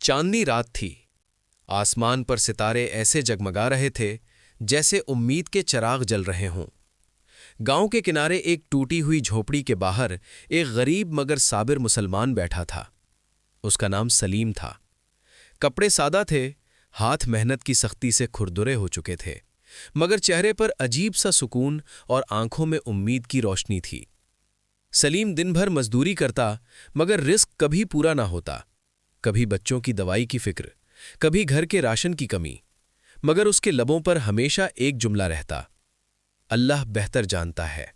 चांदनी रात थी। आसमान पर सितारे ऐसे जगमगा रहे थे जैसे उम्मीद के चिराग जल रहे हों। गांव के किनारे एक टूटी हुई झोपड़ी के बाहर एक गरीब मगर साबिर मुसलमान बैठा था। उसका नाम सलीम था। कपड़े सादा थे, हाथ मेहनत की सख्ती से खुरदुरे हो चुके थे, मगर चेहरे पर अजीब सा सुकून और आंखों में उम्मीद की रोशनी थी। सलीम दिन भर मजदूरी करता, मगर रिस्क कभी पूरा ना होता। कभी बच्चों की दवाई की फिक्र, कभी घर के राशन की कमी, मगर उसके लबों पर हमेशा एक जुमला रहता, अल्लाह बेहतर जानता है।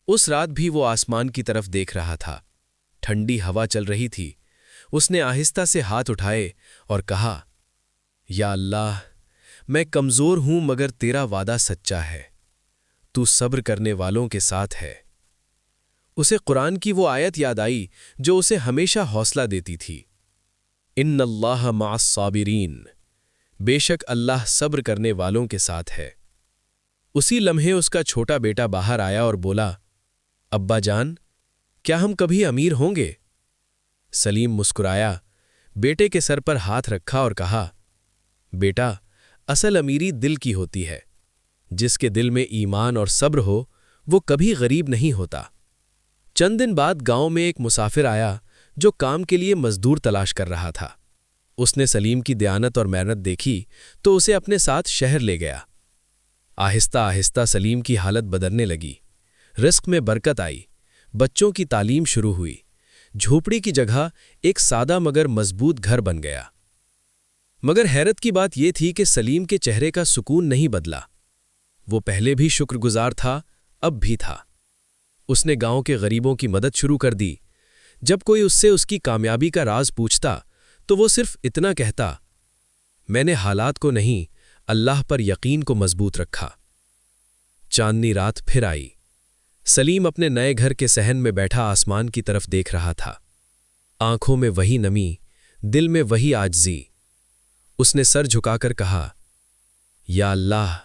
उस रात भी वो आसमान की तरफ देख रहा था। ठंडी हवा चल रही थी। उसने आहिस्ता से हाथ उठाए और कहा, या अल्लाह, मैं कमजोर हूं मगर तेरा वादा सच्चा है। तू सब्र करने वालों के साथ है। उसे कुरान की वो आयत याद आई जो उसे हमेशा हौसला देती थी, इन्नल्लाह मअस साबिरीन, बेशक अल्लाह सब्र करने वालों के साथ है। उसी लम्हे उसका छोटा बेटा बाहर आया और बोला, अब्बा जान, क्या हम कभी अमीर होंगे? सलीम मुस्कुराया, बेटे के सर पर हाथ रखा और कहा, बेटा, असल अमीरी दिल की होती है। जिसके दिल में ईमान और सब्र हो वो कभी गरीब नहीं होता। चंद दिन बाद गांव में एक मुसाफिर आया जो काम के लिए मजदूर तलाश कर रहा था। उसने सलीम की दयानत और मेहनत देखी तो उसे अपने साथ शहर ले गया। आहिस्ता आहिस्ता सलीम की हालत बदलने लगी। रिस्क में बरकत आई, बच्चों की तालीम शुरू हुई, झोपड़ी की जगह एक सादा मगर मजबूत घर बन गया। मगर हैरत की बात यह थी कि सलीम के चेहरे का सुकून नहीं बदला। वो पहले भी शुक्रगुजार था, अब भी था। उसने गांव के गरीबों की मदद शुरू कर दी। जब कोई उससे उसकी कामयाबी का राज पूछता तो वो सिर्फ इतना कहता, मैंने हालात को नहीं, अल्लाह पर यकीन को मजबूत रखा। चांदनी रात फिर आई। सलीम अपने नए घर के सहन में बैठा आसमान की तरफ देख रहा था। आंखों में वही नमी, दिल में वही आजिज़ी। उसने सर झुकाकर कहा, या अल्लाह,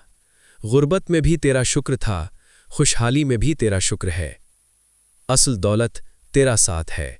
गुर्बत में भी तेरा शुक्र था, खुशहाली में भी तेरा शुक्र है। असल दौलत तेरा साथ है।